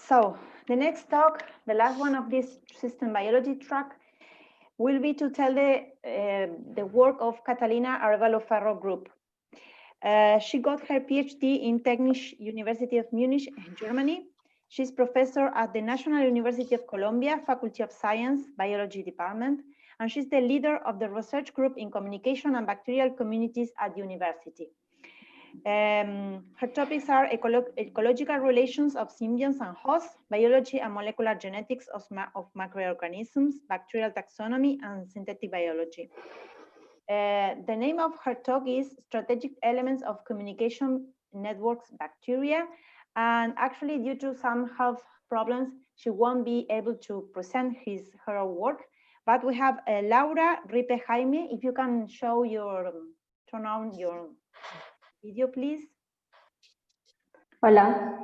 So the next talk, the last one of this system biology track, will be to tell the work of Catalina Arévalo group. She got her PhD in Technische University of Munich, Germany. She's professor at the National University of Colombia, Faculty of Science, Biology Department, and she's the leader of the research group in communication and bacterial communities at the university. Her topics are ecological relations of symbionts and hosts, biology and molecular genetics of macroorganisms, bacterial taxonomy, and synthetic biology. The name of her talk is Strategic Elements of Communication Networks Bacteria. And actually, due to some health problems, she won't be able to present her work. But we have Laura Ripe Jaime. If you can show turn on your video, please. Hola.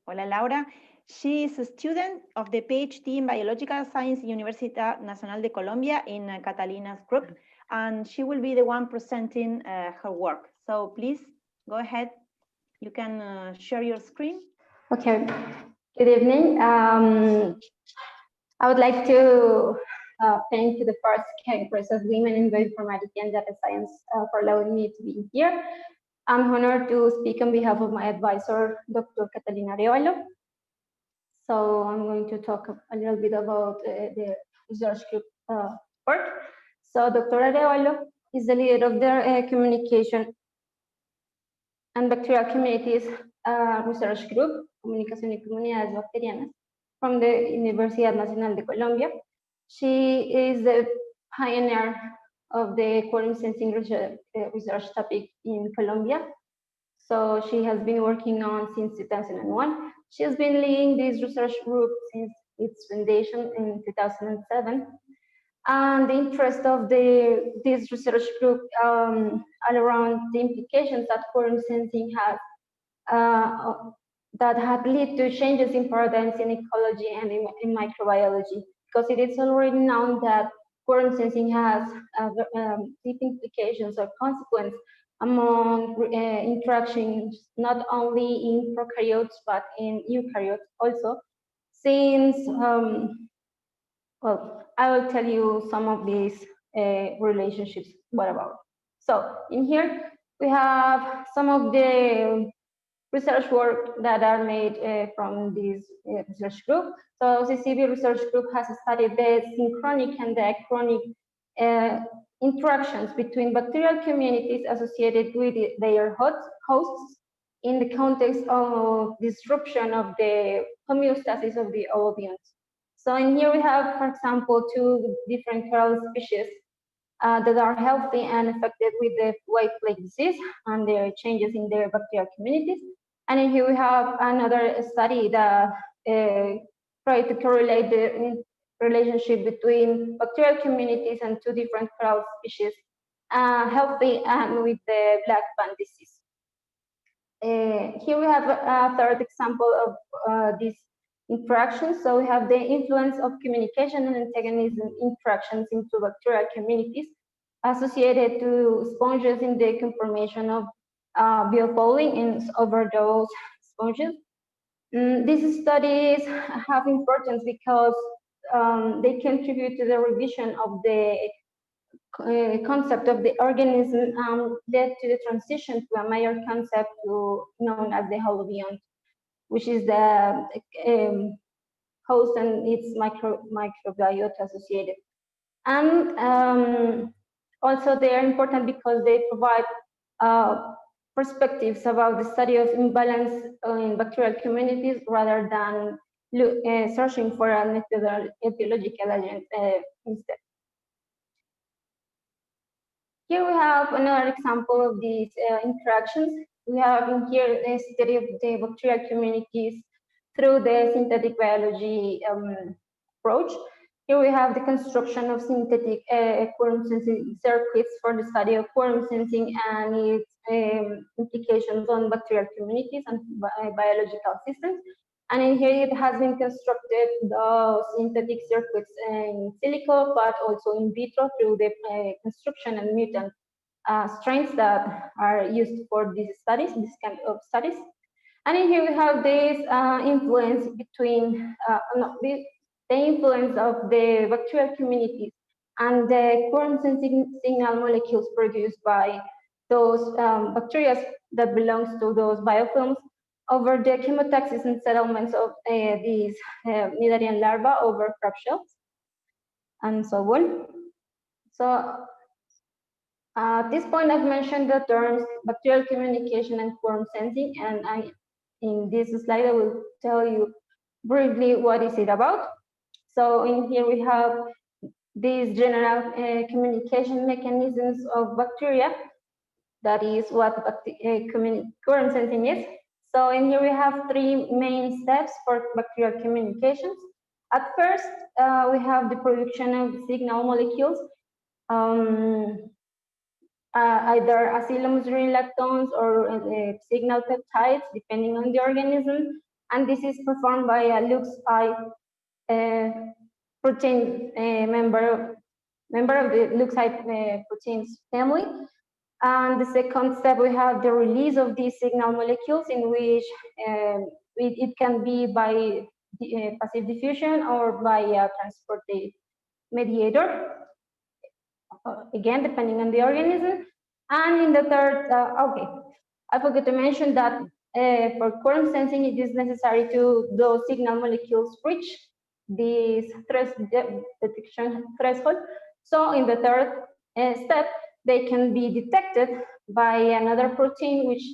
Hola, Laura. She is a student of the PhD in Biological Science, Universidad Nacional de Colombia in Catalina's group, and she will be the one presenting her work. So please go ahead. You can share your screen. Okay. Good evening. I would like to thank the first Congress of Women in Bioinformatics and Data Science for allowing me to be here. I'm honored to speak on behalf of my advisor, Dr. Catalina Arévalo. So I'm going to talk a little bit about the research group work. So Dr. Arévalo is the leader of the communication and bacterial communities research group, Comunicación y Comunidades Bacterianas, from the Universidad Nacional de Colombia. She is the pioneer of the Quorum Sensing research topic in Colombia. So she has been working on since 2001. She has been leading this research group since its foundation in 2007. And the interest of this research group all around the implications that quorum sensing has that have led to changes in paradigms in ecology and in microbiology, because it is already known that quorum sensing has deep implications or consequence among interactions, not only in prokaryotes, but in eukaryotes also, since, well, I will tell you some of these relationships, what about. So in here, we have some of the research work that are made from this research group. So CCB research group has studied the synchronic and diachronic interactions between bacterial communities associated with their hosts in the context of disruption of the homeostasis of the ovibionts. So in here we have, for example, two different coral species that are healthy and affected with the white plague disease and their changes in their bacterial communities. And in here we have another study that tries to correlate the relationship between bacterial communities and two different coral species, healthy and with the black band disease. Here we have a third example of these interactions. So we have the influence of communication and antagonism interactions into bacterial communities associated to sponges in the conformation of biofouling in overdose sponges. These studies have importance because they contribute to the revision of the concept of the organism, led to the transition to a major concept known as the holobiont, which is the host and its microbiota associated. And also they are important because they provide perspectives about the study of imbalance in bacterial communities rather than searching for an etiological agent instead. Here we have another example of these interactions. We have in here a study of the bacterial communities through the synthetic biology approach. Here we have the construction of synthetic quorum sensing circuits for the study of quorum sensing and its implications on bacterial communities and biological systems. And in here it has been constructed those synthetic circuits in silico, but also in vitro through the construction and mutant strains that are used for these studies, this kind of studies. And in here we have this influence between, the influence of the bacterial communities and the quorum sensing signal molecules produced by those bacteria that belongs to those biofilms over the chemotaxis and settlements of these Cnidarian larvae over crab shells and so on. So at this point, I've mentioned the terms bacterial communication and quorum sensing, and in this slide, I will tell you briefly what is it about. So in here we have these general communication mechanisms of bacteria. That is what quorum sensing is. So in here we have three main steps for bacterial communications. At first, we have the production of signal molecules, either acetylmustardine lactones or signal peptides, depending on the organism. And this is performed by a LuxR-like protein member of the LuxR proteins family. And the second step, we have the release of these signal molecules, in which it can be by passive diffusion or by a transported mediator, again, depending on the organism. And in the third, okay, I forgot to mention that for quorum sensing, it is necessary to those signal molecules reach this detection threshold. So in the third step, they can be detected by another protein which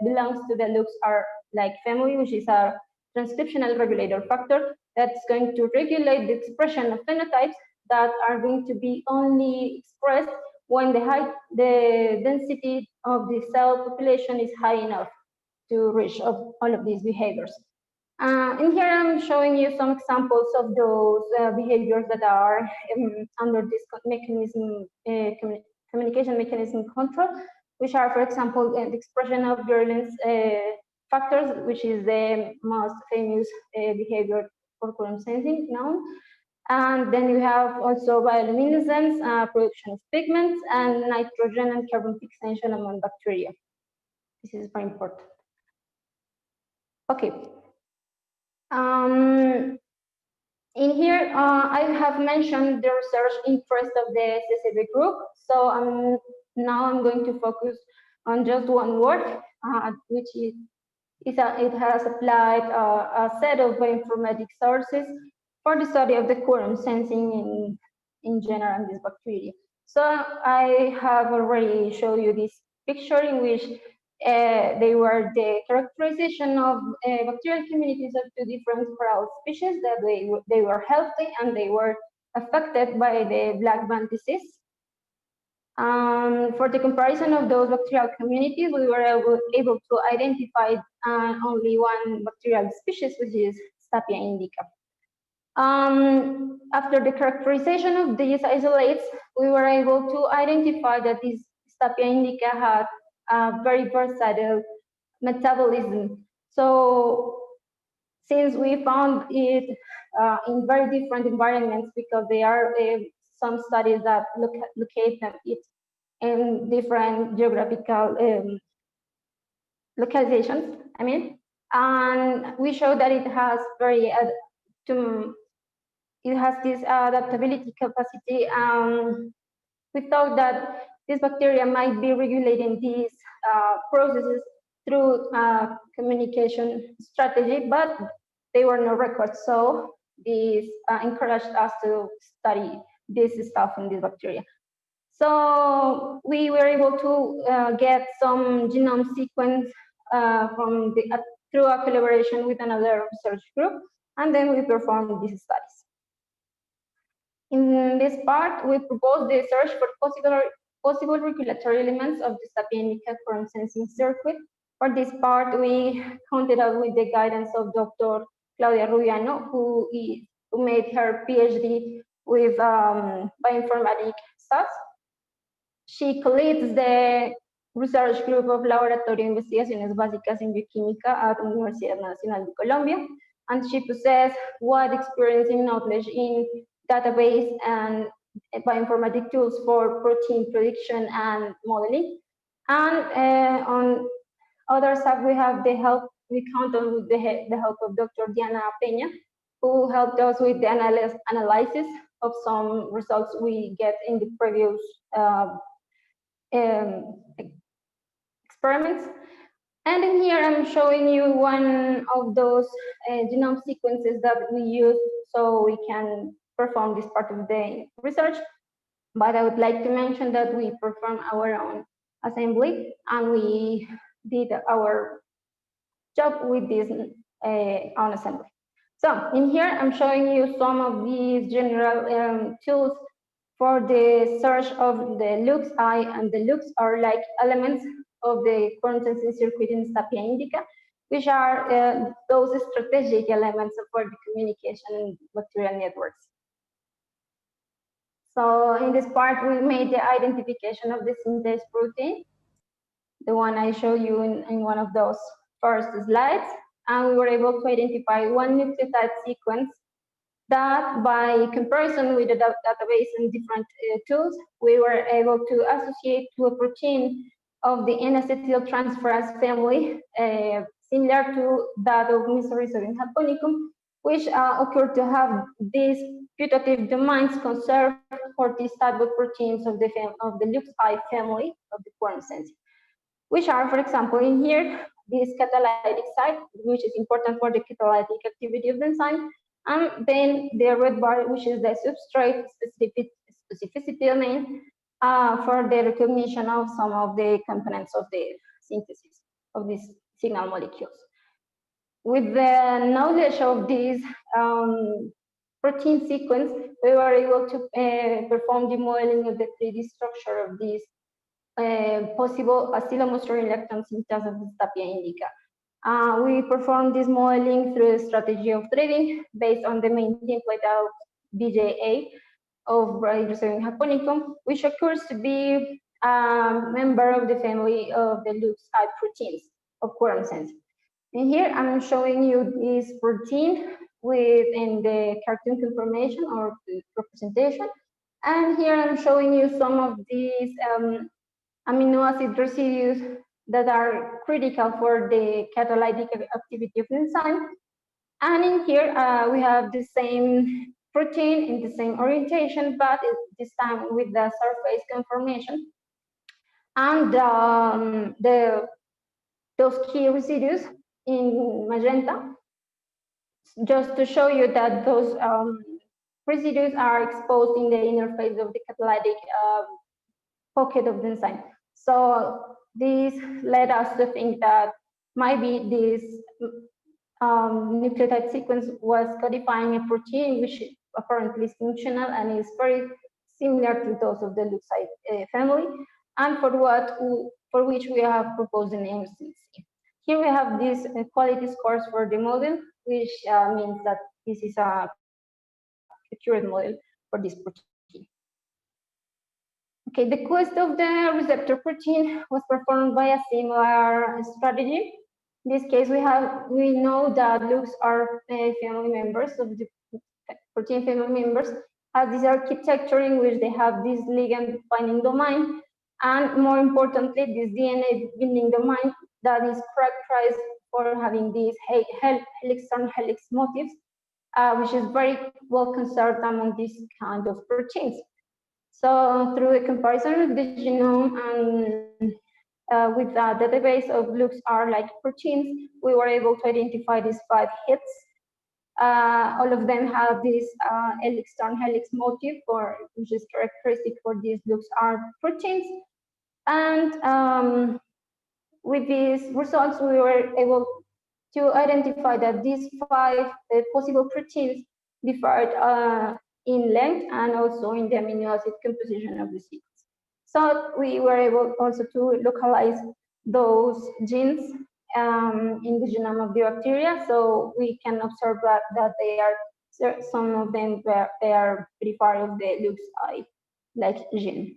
belongs to the LuxR-like family, which is a transcriptional regulator factor that's going to regulate the expression of phenotypes that are going to be only expressed when the density of the cell population is high enough to reach all of these behaviors. In here, I'm showing you some examples of those behaviors that are under this mechanism, communication mechanism control, which are, for example, the expression of virulence factors, which is the most famous behavior for quorum sensing known. And then you have also bioluminescence, production of pigments, and nitrogen and carbon fixation among bacteria. This is very important. Okay. In here, I have mentioned the research interest of the CCB group. So now I'm going to focus on just one work, which is it has applied a set of bioinformatic sources for the study of the quorum sensing in general in this bacteria. So I have already shown you this picture in which they were the characterization of bacterial communities of two different coral species, that they were healthy and they were affected by the black band disease. For the comparison of those bacterial communities, we were able to identify only one bacterial species, which is Staphyla indica. After the characterization of these isolates, we were able to identify that this Staphyla indica had a very versatile metabolism. So since we found it in very different environments, because there are some studies that locate them in different geographical localizations, and we show that it has this adaptability capacity. We thought that this bacteria might be regulating these processes through communication strategy, but they were no records. So this encouraged us to study this stuff in this bacteria. So we were able to get some genome sequence through a collaboration with another research group, and then we performed these studies. In this part, we proposed the search for possible regulatory elements of the Staphyla indica quorum sensing circuit. For this part, we counted out with the guidance of Dr. Claudia Rubiano, who made her PhD with bioinformatics stuff. She co-leads the research group of Laboratorio de Investigaciones Básicas en Bioquímica at Universidad Nacional de Colombia, and she possessed wide experience in knowledge in database and bioinformatic tools for protein prediction and modeling. And on other side, we have the help we count on with the help of Dr. Diana Peña, who helped us with the analysis of some results we get in the previous experiments. And in here, I'm showing you one of those genome sequences that we use so we can perform this part of the research. But I would like to mention that we perform our own assembly and we did our job with this own assembly. So in here, I'm showing you some of these general tools for the search of the LuxI and the LuxR-like elements of the quorum sensing circuit in Sapia indica, which are those strategic elements for the communication in bacterial networks. So in this part, we made the identification of the synthase protein, the one I showed you in one of those first slides, and we were able to identify one nucleotide sequence that, by comparison with the database and different tools, we were able to associate to a protein of the N-acetyltransferase family, similar to that of Mesorrhizobium japonicum, which occur to have these putative domains conserved for these type of proteins of the LuxI family of the quorum sensing, which are, for example, in here, this catalytic site, which is important for the catalytic activity of the enzyme, and then the red bar, which is the substrate specificity domain for the recognition of some of the components of the synthesis of these signal molecules. With the knowledge of this protein sequence, we were able to perform the modeling of the 3D structure of this possible acetylmustard electron synthase of the Sapia indica. We performed this modeling through a strategy of threading based on the main template of BJA of Mesorrhizobium japonicum, which occurs to be a member of the family of the LuxI proteins of quorum sensing. And here I'm showing you this protein within the cartoon conformation or representation. And here I'm showing you some of these amino acid residues that are critical for the catalytic activity of the enzyme. And in here, we have the same protein in the same orientation, but this time with the surface conformation. And those key residues in magenta, just to show you that those residues are exposed in the interface of the catalytic pocket of the enzyme. So this led us to think that maybe this nucleotide sequence was codifying a protein which apparently is functional and is very similar to those of the LuxI family, and for which we have proposed the name CC. Here we have these quality scores for the model, which means that this is a accurate model for this protein. Okay, the quest of the receptor protein was performed by a similar strategy. In this case, we know that LuxR family members of the protein family members have this architecture in which they have this ligand binding domain, and more importantly, this DNA binding domain that is characterized for having these helix-on-helix motifs, which is very well conserved among these kind of proteins. So through a comparison of the genome and with a database of LuxR-like proteins, we were able to identify these 5 hits. All of them have this helix-on-helix motif, which is characteristic for these LuxR proteins. And with these results, we were able to identify that these 5 possible proteins differed in length and also in the amino acid composition of the sequence. So we were able also to localize those genes in the genome of the bacteria, so we can observe that they are, some of them they are pretty far of the LuxI-like gene.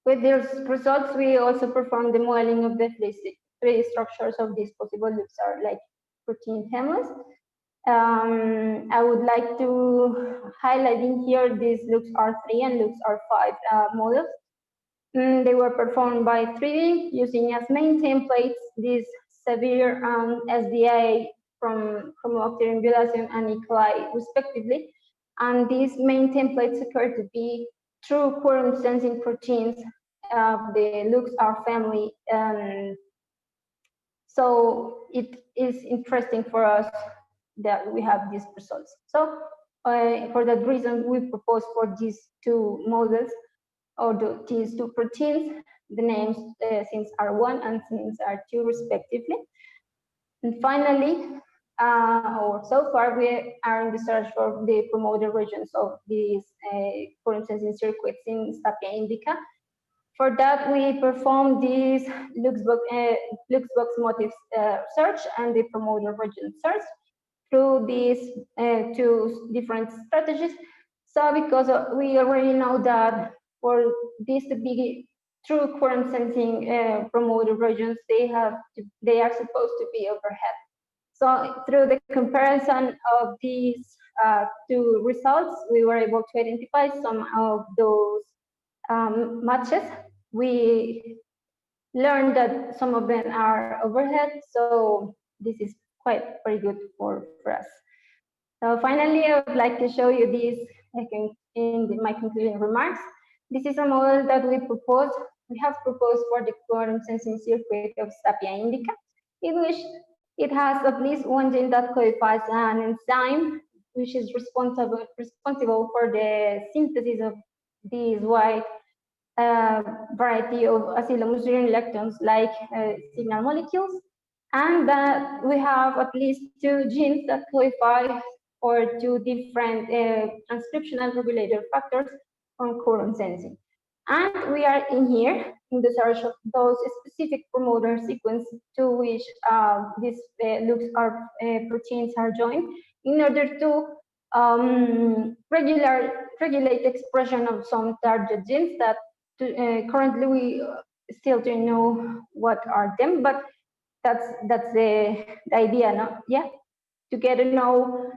With these results, we also performed the modeling of the 3D structures of these possible LuxR-like protein families. I would like to highlight in here these LuxR3 and LuxR5 models. They were performed by 3D using as main templates these severe SDA from Chrombacterium violacum and E. coli, respectively. And these main templates occur to be true quorum sensing proteins of the LuxR family. So it is interesting for us that we have these results. So for that reason, we propose for these two models or these two proteins the names since R1 and since R2 respectively. And finally, or so far, we are in the search for the promoter regions of these quorum sensing circuits in Sapia indica. For that, we perform this LuxBox motifs search and the promoter region search through these two different strategies. So because we already know that for this to be true quorum sensing promoter regions, they are supposed to be overhead. So through the comparison of these two results, we were able to identify some of those matches. We learned that some of them are overhead, so this is quite very good for us. So finally, I would like to show you this in my concluding remarks. This is a model that we have proposed for the quorum sensing circuit of Sapia indica, in which it has at least one gene that codifies an enzyme which is responsible for the synthesis of these wide variety of acetylmustardine lectins like signal molecules, and that we have at least two genes that codify for two different transcriptional regulator factors from quorum sensing. And we are in here in the search of those specific promoter sequence to which these LuxR proteins are joined in order to regulate expression of some target genes that currently we still don't know what are them, but that's the idea, no? Yeah, to get to know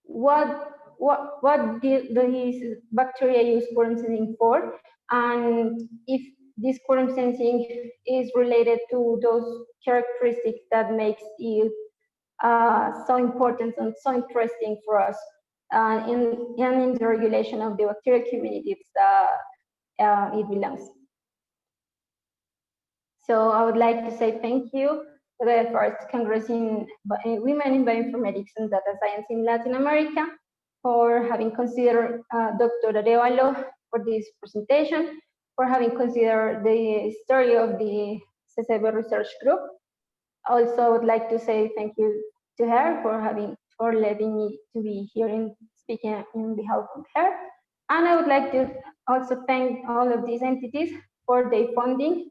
what these bacteria use quorum sensing for, and if this quorum sensing is related to those characteristics that makes it so important and so interesting for us in the regulation of the bacterial communities it belongs. So I would like to say thank you to the first Congress in Women in Bioinformatics and Data Science in Latin America for having considered Dr. Arévalo for this presentation, for having considered the story of the CCB research group. Also, I would like to say thank you to her for letting me to be here and speaking in behalf of her. And I would like to also thank all of these entities for their funding.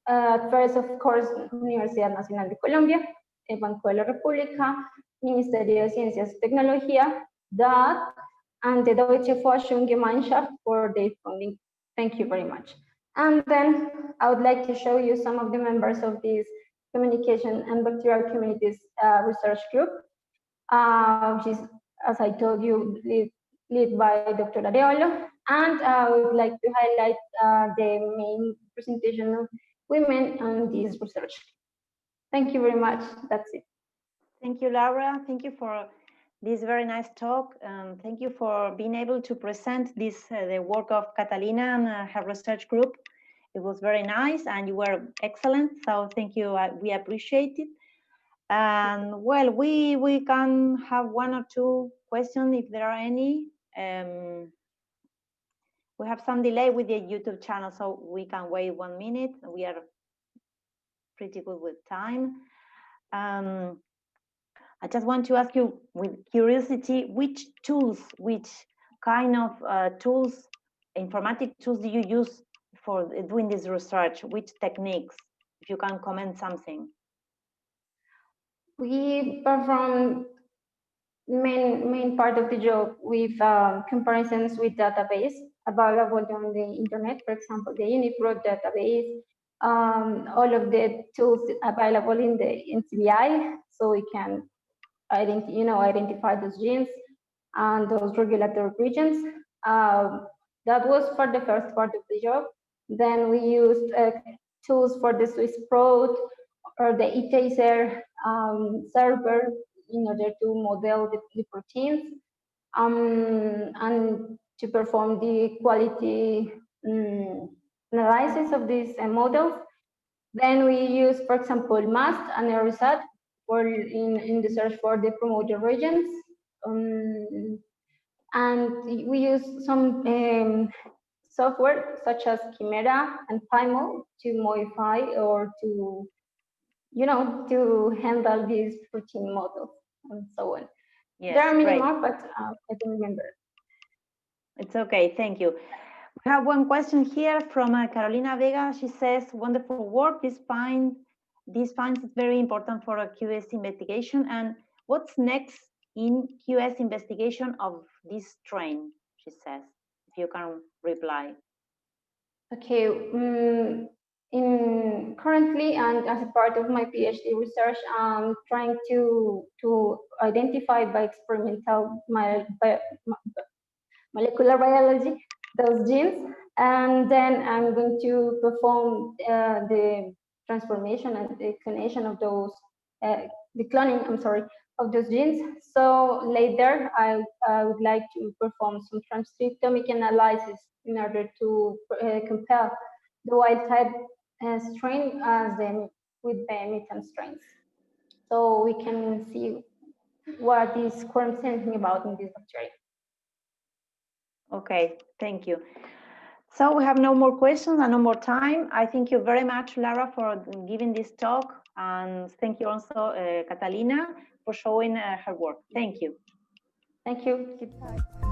First, of course, Universidad Nacional de Colombia, el Banco de la República, Ministerio de Ciencias y Tecnología, DAT, and the Deutsche Forschungsgemeinschaft for their funding. Thank you very much. And then I would like to show you some of the members of this Communication and Bacterial Communities Research Group, which is, as I told you, led by Dr. Arévalo. And I would like to highlight the main presentation of women on this research. Thank you very much. That's it. Thank you, Laura. Thank you for this very nice talk. Thank you for being able to present this the work of Catalina and her research group. It was very nice, and you were excellent. So thank you. We appreciate it. And well, we can have one or two questions if there are any. We have some delay with the YouTube channel, so we can wait 1 minute. We are pretty good with time. I just want to ask you with curiosity, which kind of tools, informatic tools do you use for doing this research? Which techniques, if you can comment something? We perform main part of the job with comparisons with database available on the internet, for example, the UniProt database, all of the tools available in the NCBI, so we can identify those genes and those regulatory regions. That was for the first part of the job. Then we used tools for the Swiss Prot or the e-taser server in order to model the proteins and to perform the quality analysis of these models. Then we use, for example, MAST and RSAT for in the search for the promoter regions. And we use some software such as Chimera and Pymol to modify or to, to handle these protein models and so on. Yes, there are many great. more, but I don't remember. It's okay, thank you. We have one question here from Carolina Vega. She says, wonderful work. These finds is very important for a QS investigation. And what's next in QS investigation of this strain, she says, if you can reply. Okay, currently and as a part of my PhD research, I'm trying to identify by experimental molecular biology those genes, and then I'm going to perform the transformation and the clonation of those, the cloning, I'm sorry, of those genes. So later, I would like to perform some transcriptomic analysis in order to compare the wild type strain with the mutant strains. So we can see what is Quorum Sensing about in this bacteria. Okay, thank you. So we have no more questions and no more time. I thank you very much, Lara, for giving this talk. And thank you also, Catalina, for showing her work. Thank you. Thank you. Goodbye.